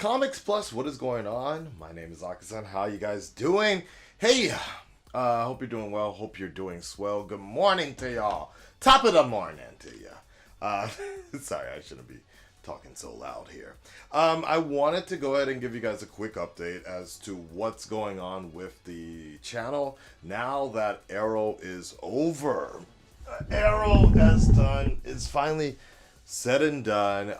Comics Plus, what is going on? My name is Akasan. How you guys doing? Hey, hope you're doing well. Hope you're doing swell. Good morning to y'all. Top of the morning to ya. Sorry, I shouldn't be talking so loud here. I wanted to go ahead and give you guys a quick update as to what's going on with the channel now that Arrow is over. Arrow is finally said and done.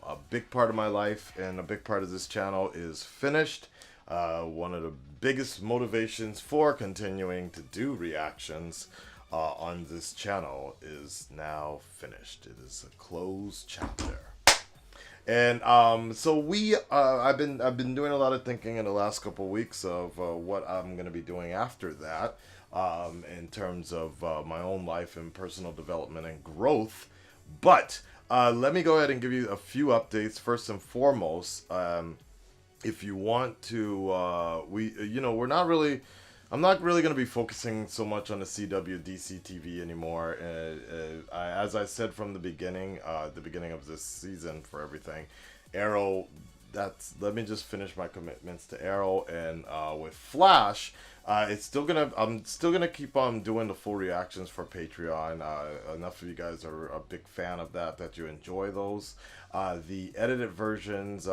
A big part of my life and a big part of this channel is finished. One of the biggest motivations for continuing to do reactions on this channel is now finished. It is a closed chapter. And I've been doing a lot of thinking in the last couple of weeks of what I'm going to be doing after that, in terms of my own life and personal development and growth. But let me go ahead and give you a few updates. First and foremost, if you want to, I'm not really going to be focusing so much on the CW/DC TV anymore. As I said from the beginning of this season for everything, Arrow. Let me just finish my commitments to Arrow, and with Flash, I'm still gonna keep on doing the full reactions for Patreon. Enough of you guys are a big fan of that you enjoy those. The edited versions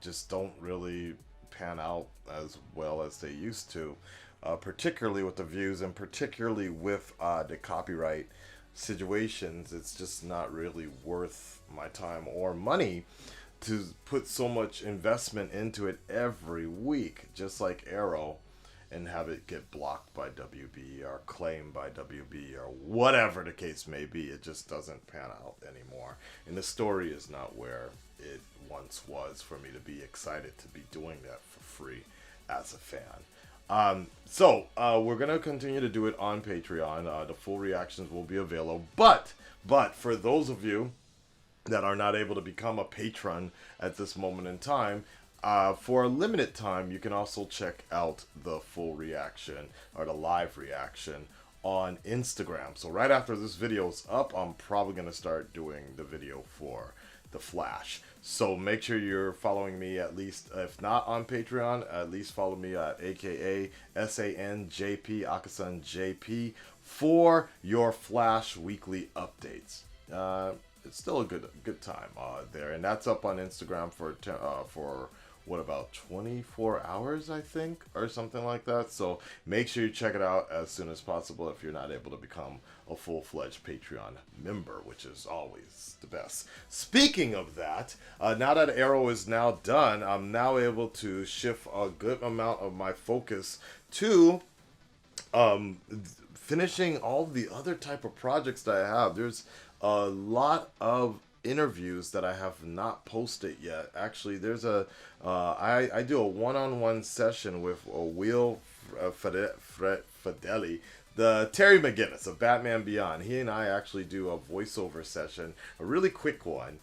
just don't really pan out as well as they used to, particularly with the views and particularly with the copyright situations. It's just not really worth my time or money to put so much investment into it every week, just like Arrow, and have it get blocked by WB or claimed by WB or whatever the case may be. It just doesn't pan out anymore. And the story is not where it once was for me to be excited to be doing that for free as a fan. We're going to continue to do it on Patreon. The full reactions will be available. But for those of you that are not able to become a patron at this moment in time, for a limited time, you can also check out the full reaction or the live reaction on Instagram. So right after this video is up, I'm probably going to start doing the video for the Flash. So make sure you're following me, at least, if not on Patreon, at least follow me at AKA SANJP, Akasan JP, for your Flash weekly updates. It's still a good time there, and that's up on Instagram for what, about 24 hours, I think, or something like that. So make sure you check it out as soon as possible if you're not able to become a full-fledged Patreon member, which is always the best. Speaking of that, now that Arrow is now done, I'm now able to shift a good amount of my focus to finishing all the other type of projects that I have. There's a lot of interviews that I have not posted yet. Actually, there's I do a one-on-one session with Will Fideli, the Terry McGinnis of Batman Beyond. He and I actually do a voiceover session, a really quick one.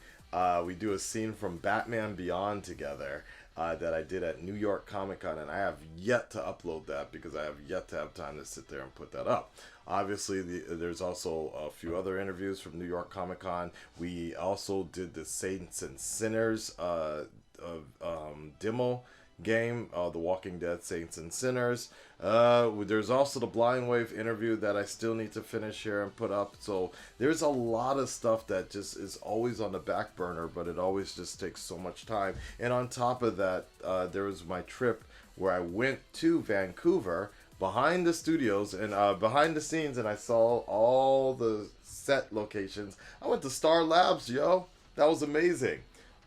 We do a scene from Batman Beyond together that I did at New York Comic-Con, and I have yet to upload that because I have yet to have time to sit there and put that up. Obviously, there's also a few other interviews from New York Comic-Con. We also did the Saints and Sinners demo game, The Walking Dead Saints and Sinners. There's also the Blind Wave interview that I still need to finish here and put up. So there's a lot of stuff that just is always on the back burner, but it always just takes so much time. And on top of that, there was my trip where I went to Vancouver, behind the studios and behind the scenes, and I saw all the set locations. I went to Star Labs, yo. That was amazing.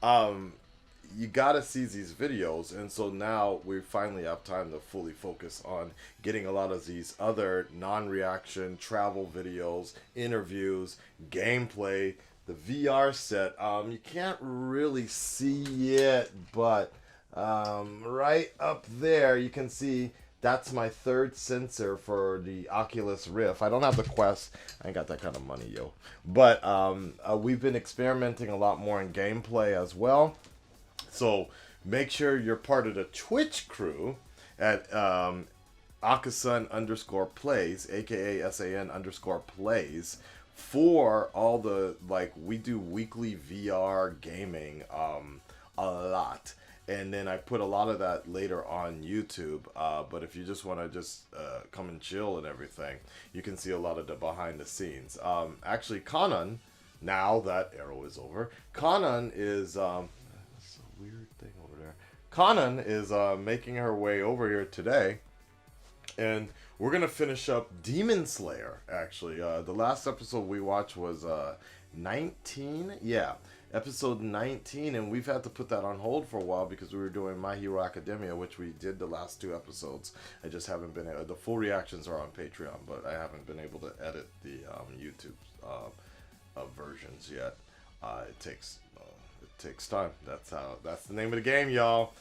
You gotta see these videos, and so now we finally have time to fully focus on getting a lot of these other non-reaction travel videos, interviews, gameplay, the VR set. You can't really see it, but right up there you can see that's my third sensor for the Oculus Rift. I don't have the Quest. I ain't got that kind of money, yo. But we've been experimenting a lot more in gameplay as well. So make sure you're part of the Twitch crew at Akasan_plays, aka SAN_plays, for all the, like, we do weekly VR gaming a lot. And then I put a lot of that later on YouTube. But if you just want to just come and chill and everything, you can see a lot of the behind the scenes. Actually, Kanan, now that Arrow is over, Kanan is that's a weird thing over there. Kanan is making her way over here today, and we're gonna finish up Demon Slayer. Actually, the last episode we watched was 19. Yeah, episode 19, and we've had to put that on hold for a while because we were doing My Hero Academia, which we did the last 2 episodes. I just haven't been able, the full reactions are on Patreon, but I haven't been able to edit the YouTube versions yet. It takes time. That's the name of the game, y'all.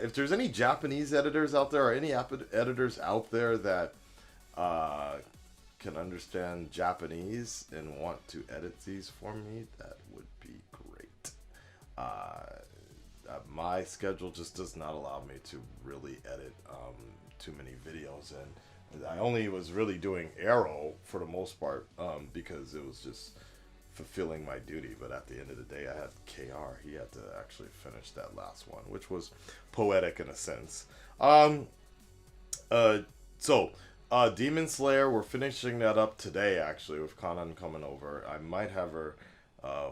If there's any Japanese editors out there, or any editors out there that can understand Japanese and want to edit these for me, that would be great. My schedule just does not allow me to really edit too many videos, and I only was really doing Arrow for the most part because it was just fulfilling my duty. But at the end of the day, I had KR. He had to actually finish that last one, which was poetic in a sense. Demon Slayer, we're finishing that up today, actually, with Kanan coming over. I might have her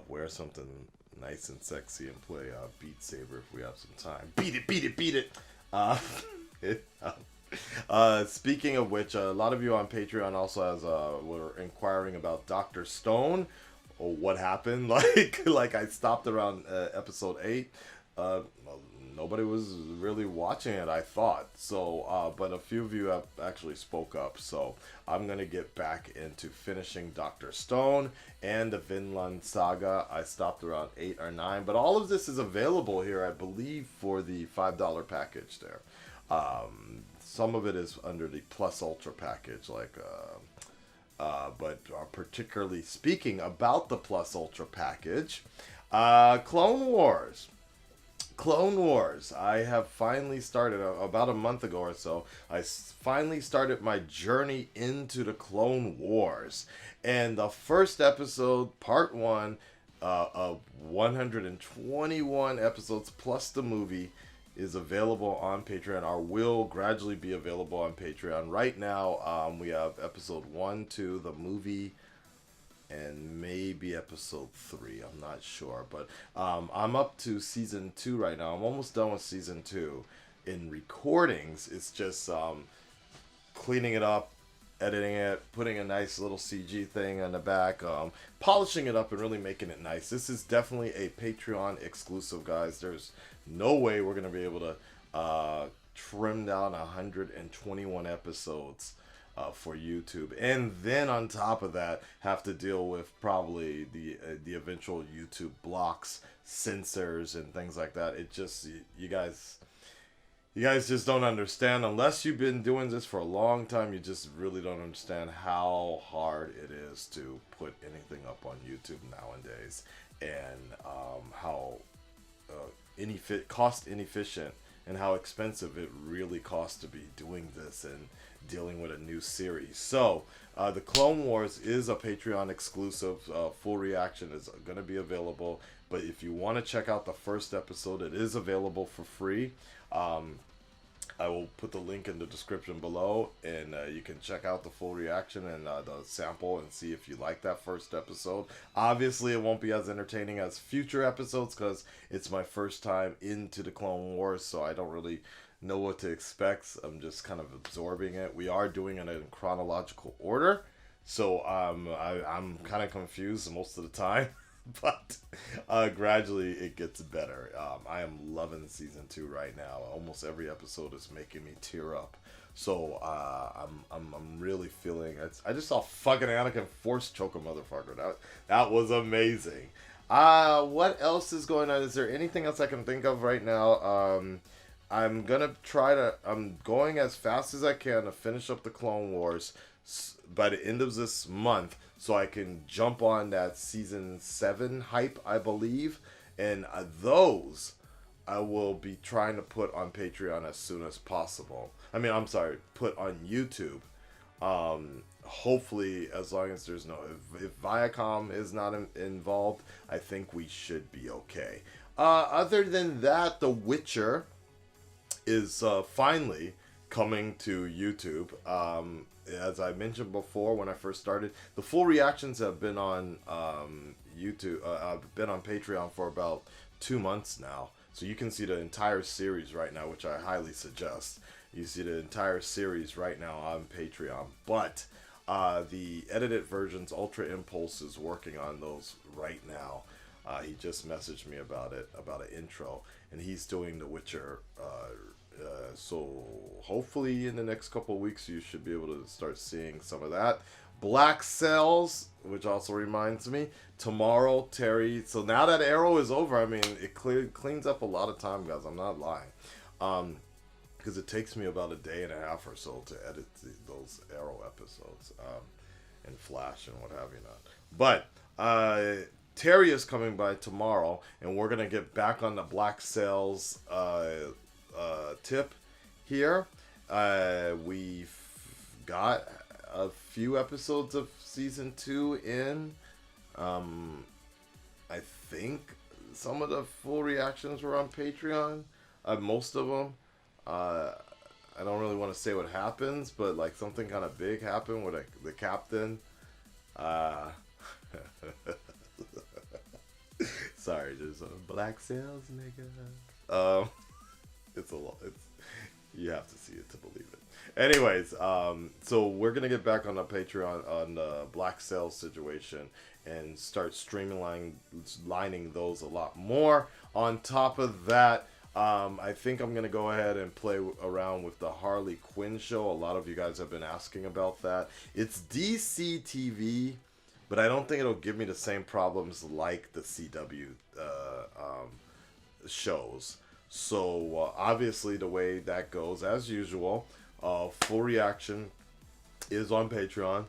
wear something nice and sexy and play Beat Saber if we have some time. Beat it, beat it, beat it! Speaking of which, a lot of you on Patreon also were inquiring about Dr. Stone, or what happened. Like I stopped around episode 8. Nobody was really watching it, I thought. So, but a few of you have actually spoke up. So I'm going to get back into finishing Dr. Stone and the Vinland Saga. I stopped around 8 or 9. But all of this is available here, I believe, for the $5 package there. Some of it is under the Plus Ultra package, but particularly speaking about the Plus Ultra package, Clone Wars. I have finally started, about a month ago or so, I finally started my journey into the Clone Wars. And the first episode, part 1, of 121 episodes plus the movie, is available on Patreon, or will gradually be available on Patreon. Right now, we have episode 1, 2, the movie, and maybe episode 3. I'm not sure, but I'm up to season 2 right now. I'm almost done with season 2. In recordings, it's just cleaning it up, editing it, putting a nice little CG thing on the back, polishing it up and really making it nice. This is definitely a Patreon exclusive, guys. There's no way we're going to be able to trim down 121 episodes for YouTube, and then on top of that have to deal with probably the eventual YouTube blocks, censors, and things like that. It just, you guys just don't understand. Unless you've been doing this for a long time, you just really don't understand how hard it is to put anything up on YouTube nowadays, and how cost inefficient and how expensive it really costs to be doing this and dealing with a new series. So the Clone Wars is a Patreon exclusive. Full reaction is going to be available, but if you want to check out the first episode, it is available for free. I will put the link in the description below, and you can check out the full reaction and the sample and see if you like that first episode. Obviously, it won't be as entertaining as future episodes because it's my first time into the Clone Wars, so I don't really know what to expect. I'm just kind of absorbing it. We are doing it in chronological order, so I'm kind of confused most of the time. But gradually it gets better. I am loving season 2 right now. Almost every episode is making me tear up. So I'm really feeling it. I just saw fucking Anakin force choke a motherfucker. That was amazing. What else is going on? Is there anything else I can think of right now? I'm going as fast as I can to finish up the Clone Wars by the end of this month, so I can jump on that season 7 hype, I believe, and those I will be trying to put on Patreon as soon as possible. I mean, I'm sorry, put on YouTube. Hopefully, as long as there's if Viacom is not involved, I think we should be okay. Other than that, The Witcher is finally coming to YouTube. As I mentioned before, when I first started, the full reactions have been on YouTube. I've been on Patreon for about 2 months now, so you can see the entire series right now, which I highly suggest. You see the entire series right now on Patreon, but the edited versions, Ultra Impulse is working on those right now. He just messaged me about it, about an intro, and he's doing The Witcher. So hopefully in the next couple of weeks you should be able to start seeing some of that. Black Cells, which also reminds me, tomorrow, Terry. So now that Arrow is over, I mean, it cleans up a lot of time, guys. I'm not lying. Because it takes me about a day and a half or so to edit those Arrow episodes in Flash and what have you not. But Terry is coming by tomorrow, and we're going to get back on the Black Cells tip here. We've got a few episodes of season 2 in. I think some of the full reactions were on Patreon. Most of them. I don't really want to say what happens, but like something kind of big happened with the captain. Sorry, there's a Black Cells, nigga. It's a lot. You have to see it to believe it. Anyways, so we're gonna get back on the Patreon on the Black Cells situation and start streamlining those a lot more. On top of that, I think I'm gonna go ahead and play around with the Harley Quinn show. A lot of you guys have been asking about that. It's DC TV, but I don't think it'll give me the same problems like the CW shows. So obviously the way that goes, as usual, full reaction is on Patreon.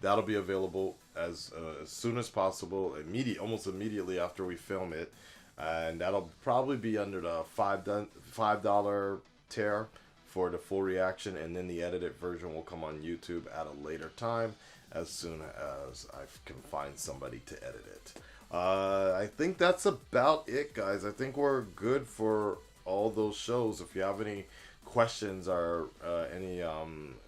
That'll be available as soon as possible, almost immediately after we film it, and that'll probably be under the $5 tier for the full reaction, and then the edited version will come on YouTube at a later time as soon as I can find somebody to edit it. I think that's about it, guys. I think we're good for all those shows. If you have any questions or any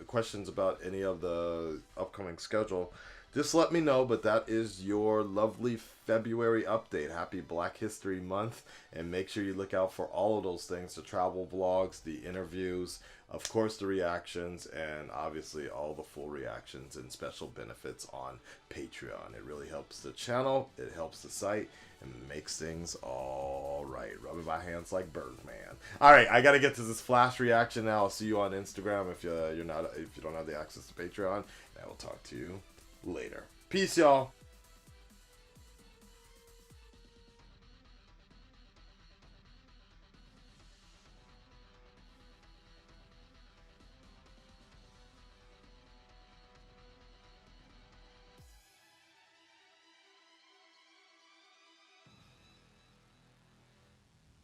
questions about any of the upcoming schedule, just let me know. But that is your lovely February update. Happy Black History Month, and make sure you look out for all of those things: the travel vlogs, the interviews, of course the reactions, and obviously all the full reactions and special benefits on Patreon. It really helps the channel, it helps the site, and makes things all right. Rubbing my hands like Birdman. All right, I gotta get to this Flash reaction now. I'll see you on Instagram if you don't have the access to Patreon, and I will talk to you later. Peace, y'all.